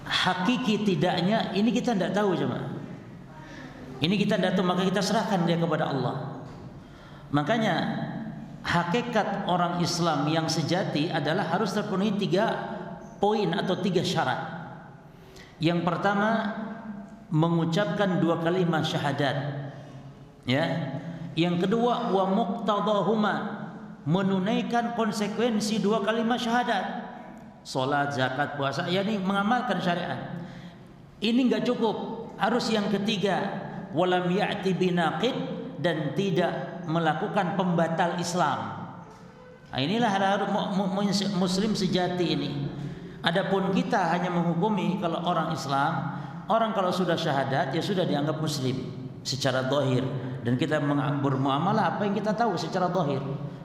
hakiki tidaknya, ini kita tidak tahu jemaah. Ini kita tidak tahu, maka kita serahkan dia kepada Allah. Makanya hakikat orang Islam yang sejati adalah harus terpenuhi 3 poin atau 3 syarat. Yang pertama, mengucapkan 2 kalimat syahadat, ya. Yang kedua, wa muqtadahuma, menunaikan konsekuensi 2 kalimat syahadat, salat, zakat, puasa, yakni mengamalkan syariat. Ini enggak cukup, harus yang ketiga, walam ya'ti binaqid, dan tidak melakukan pembatal Islam. Nah, inilah harus muslim sejati ini. Adapun kita hanya menghukumi kalau orang Islam, orang kalau sudah syahadat ya sudah dianggap muslim secara zahir, dan kita bermuamalah apa yang kita tahu secara zahir.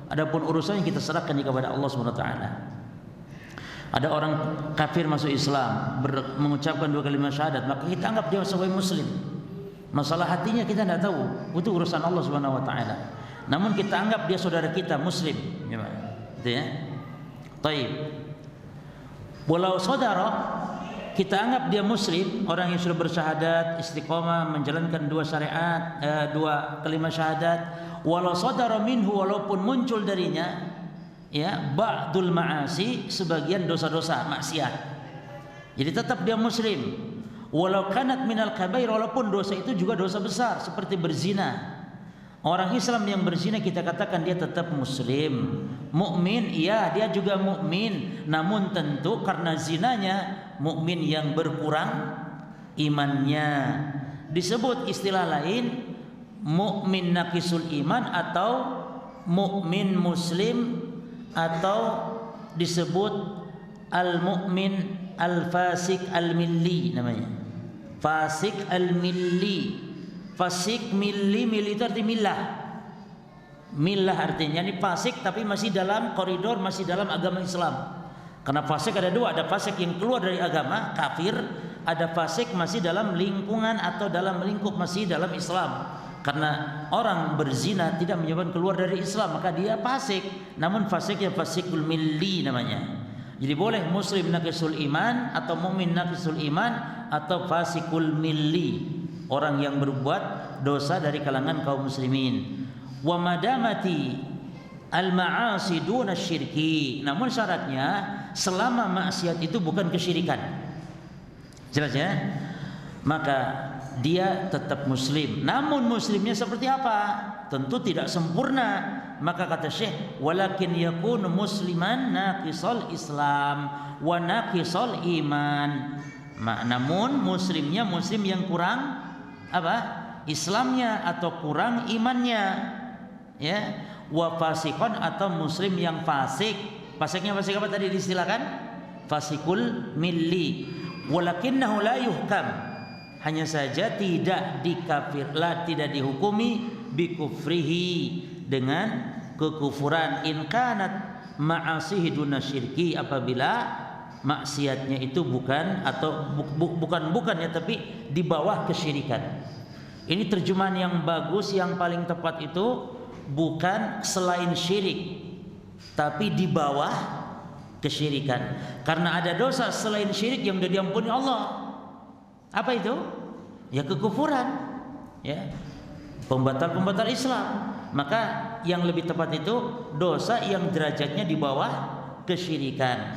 Adapun urusannya kita serahkan kepada Allah Subhanahu wa taala. Ada orang kafir masuk Islam, mengucapkan 2 kalimat syahadat, maka kita anggap dia sebagai muslim. Masalah hatinya kita tidak tahu, itu urusan Allah Subhanahu wa taala. Namun kita anggap dia saudara kita muslim, gitu ya. Baik. Walau saudara, kita anggap dia muslim, orang yang sudah bersyahadat, istiqomah menjalankan 2 syariat, 2 kalimat syahadat, walau saudara minhu, walaupun muncul darinya, ya, ba'dul ma'asi, sebagian dosa-dosa maksiat. Jadi tetap dia muslim. Walau kanat minal kabair, walaupun dosa itu juga dosa besar seperti berzina. Orang Islam yang berzina kita katakan dia tetap muslim. Mukmin, iya dia juga mukmin, namun tentu karena zinanya mukmin yang berkurang, imannya. Disebut istilah lain mukmin naqisul iman atau mukmin muslim, atau disebut al-mukmin al-fasik al-milli namanya. Fasik al-milli. Fasik milli, milli itu arti millah. Millah artinya ini fasik tapi masih dalam koridor, masih dalam agama Islam. Karena fasik ada dua, ada fasik yang keluar dari agama, kafir, ada fasik masih dalam lingkungan atau dalam lingkup masih dalam Islam. Karena orang berzina tidak menyebabkan keluar dari Islam, maka dia fasik. Namun fasiknya fasikul milli namanya. Jadi boleh muslim naqisul iman atau mukmin naqisul iman atau fasikul milli, orang yang berbuat dosa dari kalangan kaum muslimin. Wa madamati al-ma'asi duna syirki. Namun syaratnya selama maksiat itu bukan kesyirikan. Jelas ya? Maka dia tetap muslim. Namun muslimnya seperti apa? Tentu tidak sempurna. Maka kata Syekh, walakin yakunu musliman naqisal Islam wa naqisal iman. Namun muslimnya muslim yang kurang apa? Islamnya atau kurang imannya. Ya. Wa fasikon atau muslim yang fasik. Fasiknya fasik apa tadi diistilahkan? Fasikul milli. Walakinnahu la yuhkam. Hanya saja tidak dikafirlah, tidak dihukumi bikufrihi dengan kekufuran in kanat ma'asihi duna syirki, apabila maksiatnya itu bukan atau bukan ya, tapi di bawah kesyirikan. Ini terjemahan yang bagus, yang paling tepat itu bukan selain syirik tapi di bawah kesyirikan. Karena ada dosa selain syirik yang sudah diampuni Allah. Apa itu? Ya kekufuran, ya pembatal-pembatal Islam. Maka yang lebih tepat itu dosa yang derajatnya di bawah kesyirikan.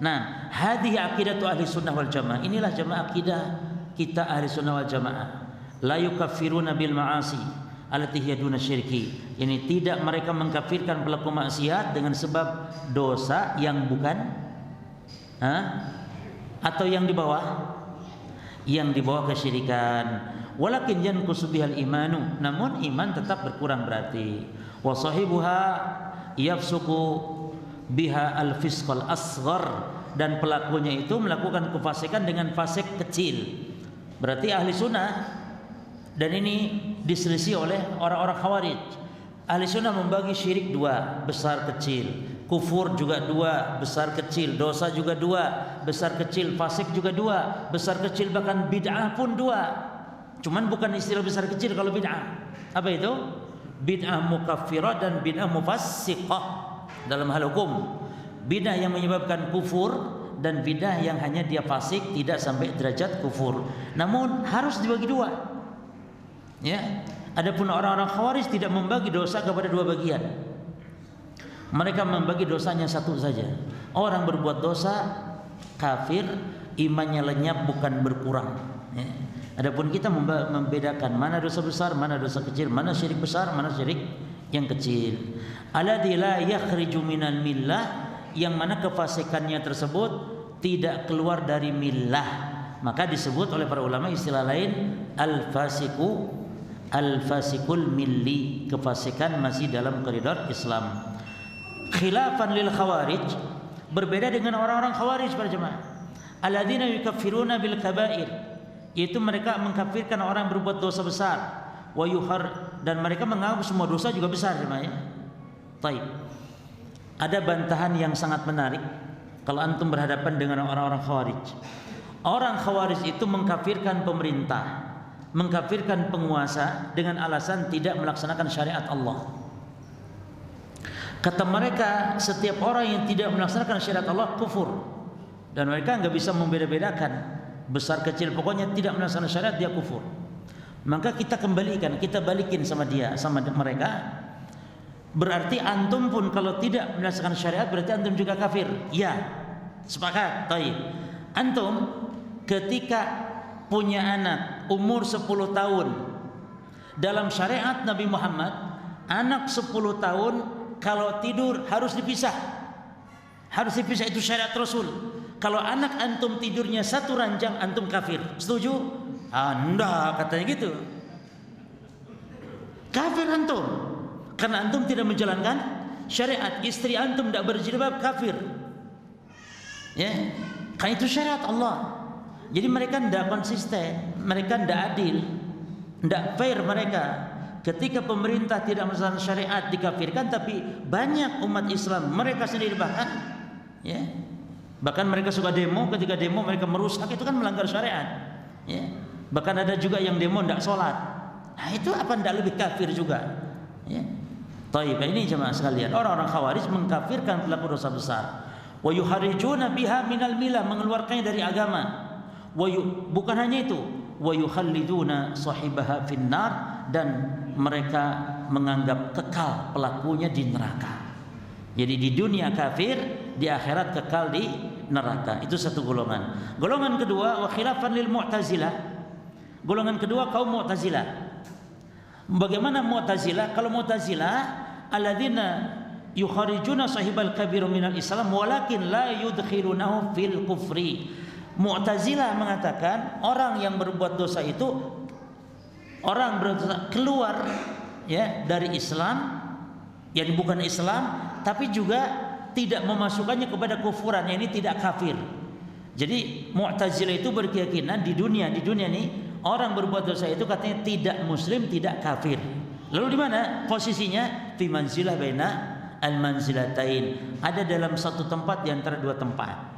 Nah, hadhihi aqidatu ahli sunnah wal jamaah. Inilah jamaah akidah kita ahli sunnah wal jamaah. La yukaffiruna bil ma'asi allati hiya duna syirki. Ini tidak mereka mengkafirkan pelaku maksiat dengan sebab dosa yang bukan atau yang di bawah kesyirikan. Walakin yanqusu bihal imanu, namun iman tetap berkurang berarti. Wa sahibuha yafsuku biha al-fisqal asghar, dan pelakunya itu melakukan kefasikan dengan fasik kecil. Berarti ahli sunnah, dan ini diselisih oleh orang-orang Khawarij. Ahli sunnah membagi syirik dua, besar kecil. Kufur juga dua, besar kecil. Dosa juga dua, besar kecil. Fasik juga dua, besar kecil. Bahkan bid'ah pun dua. Cuman bukan istilah besar kecil kalau bid'ah. Apa itu? Bid'ah mukaffirah dan bid'ah mufassiqah dalam hal hukum. Bid'ah yang menyebabkan kufur dan bid'ah yang hanya dia fasik, tidak sampai derajat kufur. Namun harus dibagi dua. Ya. Adapun orang-orang Khawarij tidak membagi dosa kepada dua bagian. Mereka membagi dosanya satu saja. Orang berbuat dosa kafir, imannya lenyap bukan berkurang. Ya. Adapun kita membedakan mana dosa besar, mana dosa kecil, mana syirik besar, mana syirik yang kecil. Alladzi la yakhriju minal millah, yang mana kefasikannya tersebut tidak keluar dari millah. Maka disebut oleh para ulama istilah lain al-fasikul milli, kefasikan masih dalam koridor Islam. Khilafan lil khawarij, berbeda dengan orang-orang khawarij para jemaah. Alladzina yukaffiruna bil kaba'ir, yaitu mereka mengkafirkan orang yang berbuat dosa besar. Wa yuhar, dan mereka menganggap semua dosa juga besar jemaah. Baik. Ada bantahan yang sangat menarik kalau antum berhadapan dengan orang-orang khawarij. Orang khawarij itu mengkafirkan pemerintah, mengkafirkan penguasa dengan alasan tidak melaksanakan syariat Allah. Kata mereka, setiap orang yang tidak melaksanakan syariat Allah kufur, dan mereka nggak bisa membeda-bedakan besar kecil, pokoknya tidak melaksanakan syariat dia kufur. Maka kita kembalikan, kita balikin sama dia, sama mereka. Berarti antum pun kalau tidak melaksanakan syariat berarti antum juga kafir. Ya, sepakat. Baik. Antum ketika punya anak umur 10 tahun, dalam syariat Nabi Muhammad, anak 10 tahun kalau tidur harus dipisah. Harus dipisah, itu syariat Rasul. kalau anak antum tidurnya satu ranjang, antum kafir. Setuju? Anda katanya gitu. Kafir antum. Karena antum tidak menjalankan syariat. Istri antum tidak berjilbab, kafir. Ya, kan itu syariat Allah. Jadi mereka tidak konsisten, mereka tidak adil, tidak fair mereka. Ketika pemerintah tidak melaksanakan syariat dikafirkan, tapi banyak umat Islam mereka sendiri bahkan, ya, bahkan mereka suka demo. Ketika demo mereka merusak, itu kan melanggar syariat. Ya, bahkan ada juga yang demo tidak sholat. Nah itu apa tidak lebih kafir juga? Ya. Taib, ini jemaah sekalian, orang-orang Khawarij mengkafirkan pelaku dosa besar. Wa yuharijuna biha minal milah, mengeluarkannya dari agama. Bukan hanya itu, wa yukhalliduna sahibaha finnar, dan mereka menganggap kekal pelakunya di neraka. Jadi di dunia kafir, di akhirat kekal di neraka. Itu satu golongan. Golongan kedua, wa khilafan lil Mu'tazilah. Golongan kedua kaum Mu'tazilah. Bagaimana Mu'tazilah? Kalau Mu'tazilah, alladzina yukharijuna sahibal kabir minal Islam walakin la yudkhilunahu fil kufri. Mu'tazilah mengatakan orang yang berbuat dosa itu, orang berdosa keluar ya dari Islam, yang bukan Islam, tapi juga tidak memasukkannya kepada kufuran, yang ini tidak kafir. Jadi Mu'tazilah itu berkeyakinan di dunia nih orang berbuat dosa itu katanya tidak muslim, tidak kafir. Lalu di mana posisinya? Fi manzilah baina al-manzilatain. Ada dalam satu tempat di antara dua tempat.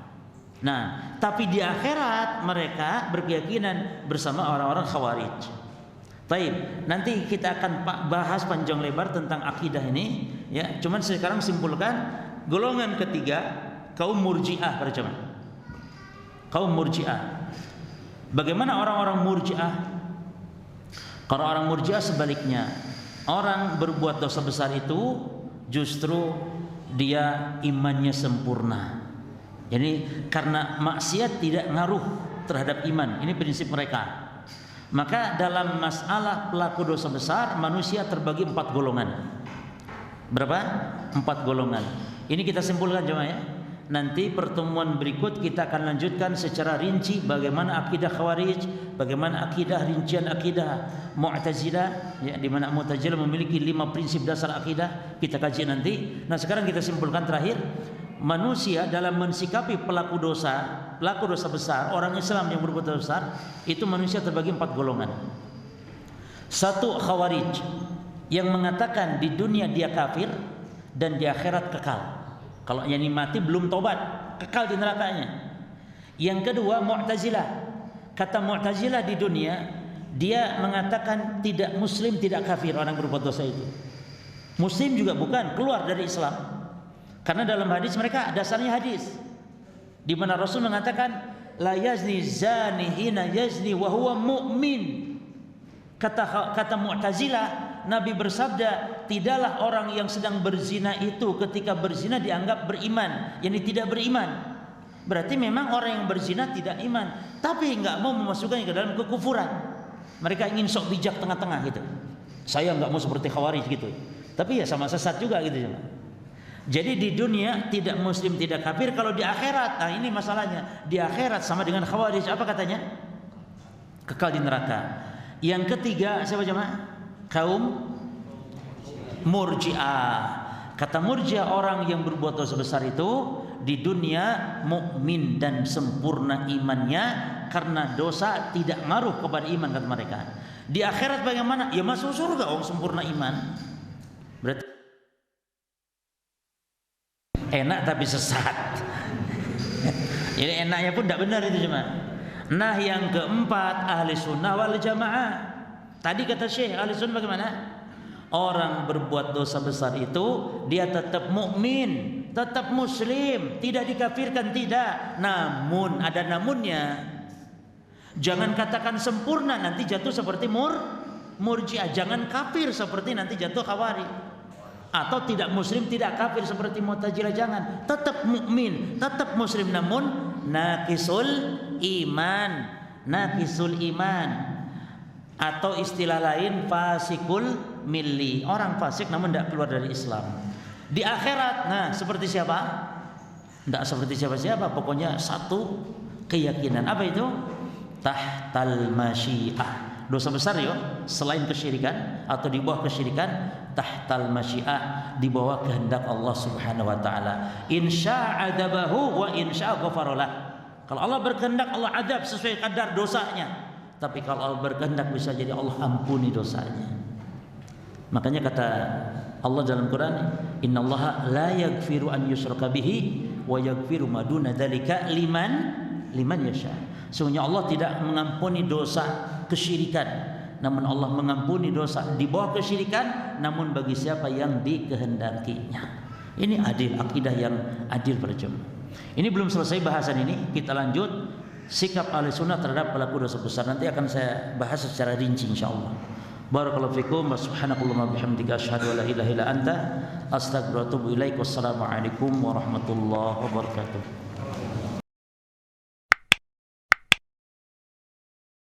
Nah, tapi di akhirat mereka berkeyakinan bersama orang-orang Khawarij. Baik, nanti kita akan bahas panjang lebar tentang akidah ini, ya. Cuman sekarang simpulkan golongan ketiga kaum Murji'ah para jemaah. Kaum Murji'ah. Bagaimana orang-orang Murji'ah? Kalau orang Murji'ah sebaliknya, orang berbuat dosa besar itu justru dia imannya sempurna. Jadi karena maksiat tidak ngaruh terhadap iman. Ini prinsip mereka. Maka dalam masalah pelaku dosa besar, manusia terbagi 4 golongan. Berapa? 4 golongan. Ini kita simpulkan jemaah ya. Nanti pertemuan berikut kita akan lanjutkan secara rinci bagaimana akidah Khawarij, bagaimana akidah, rincian akidah Mu'tazilah, ya, di mana Mu'tazilah memiliki 5 prinsip dasar akidah. Kita kaji nanti. Nah, sekarang kita simpulkan terakhir, manusia dalam mensikapi pelaku dosa besar, orang Islam yang berbuat dosa besar, itu manusia terbagi 4 golongan. Satu, Khawarij yang mengatakan di dunia dia kafir dan di akhirat kekal. Kalau yang mati belum tobat, kekal di nerakanya. Yang kedua, Mu'tazilah. Kata Mu'tazilah di dunia dia mengatakan tidak muslim, tidak kafir orang berbuat dosa itu. Muslim juga bukan, keluar dari Islam. Karena dalam hadis mereka dasarnya hadis di mana Rasul mengatakan la yazni zani hina yazni wa huwa mu'min. Kata Mu'tazilah, Nabi bersabda, tidaklah orang yang sedang berzina itu ketika berzina dianggap beriman, yakni tidak beriman. Berarti memang orang yang berzina tidak iman, tapi enggak mau memasukkannya ke dalam kekufuran. Mereka ingin sok bijak tengah-tengah gitu. Saya enggak mau seperti Khawarij gitu. Tapi ya sama sesat juga gitu. Jadi di dunia tidak muslim, tidak kafir. Kalau di akhirat, nah ini masalahnya. Di akhirat sama dengan Khawarij, apa katanya? Kekal di neraka. Yang ketiga, siapa jemaah? Kaum Murji'ah. Kata Murji'ah, orang yang berbuat dosa besar itu di dunia mukmin dan sempurna imannya karena dosa tidak ngaruh kepada iman, kata mereka. Di akhirat bagaimana? Ya masuk surga orang sempurna iman. Berarti enak tapi sesat. Jadi enaknya pun tidak benar itu cuma. Nah yang keempat, ahli sunnah wal jamaah. Tadi kata Syekh, ahli sunnah bagaimana? Orang berbuat dosa besar itu dia tetap mukmin, tetap muslim, tidak dikafirkan, tidak. Namun ada namunnya. Jangan katakan sempurna nanti jatuh seperti Murji'ah. Jangan kafir seperti nanti jatuh Khawarij. Atau tidak muslim, tidak kafir seperti Mu'tazilah, jangan. Tetap mukmin, tetap muslim, namun naqisul iman. Naqisul iman. Atau istilah lain fasikul milli. Orang fasik namun tidak keluar dari Islam. Di akhirat, nah seperti siapa? Tidak seperti siapa-siapa, pokoknya satu keyakinan. Apa itu? Tahtal masyiah. Dosa besar ya, selain kesyirikan atau di bawah kesyirikan, tahtal masyiah, di bawah kehendak Allah Subhanahu wa taala. Insya adabahu wa insya ghafarolah. Kalau Allah berkehendak, Allah adab sesuai kadar dosanya. Tapi kalau Allah berkehendak, bisa jadi Allah ampuni dosanya. Makanya kata Allah dalam Quran, innallaha la yaghfiru an yushraka bihi wa yaghfiru ma duna dzalika liman yasha. Sesungguhnya Allah tidak mengampuni dosa kesyirikan, namun Allah mengampuni dosa di bawah kesyirikan, namun bagi siapa yang dikehendakinya. Ini adil, akidah yang adil berjumlah. Ini belum selesai bahasan ini, kita lanjut sikap Ahlussunnah terhadap pelaku dosa besar. Nanti akan saya bahas secara rinci insyaallah. Barakallahu fikum wa subhanakallahumma bihamdika asyhadu an la ilaha illa anta astaghfiruka wa atubu ilaik. Wassalamu alaikum warahmatullahi wabarakatuh.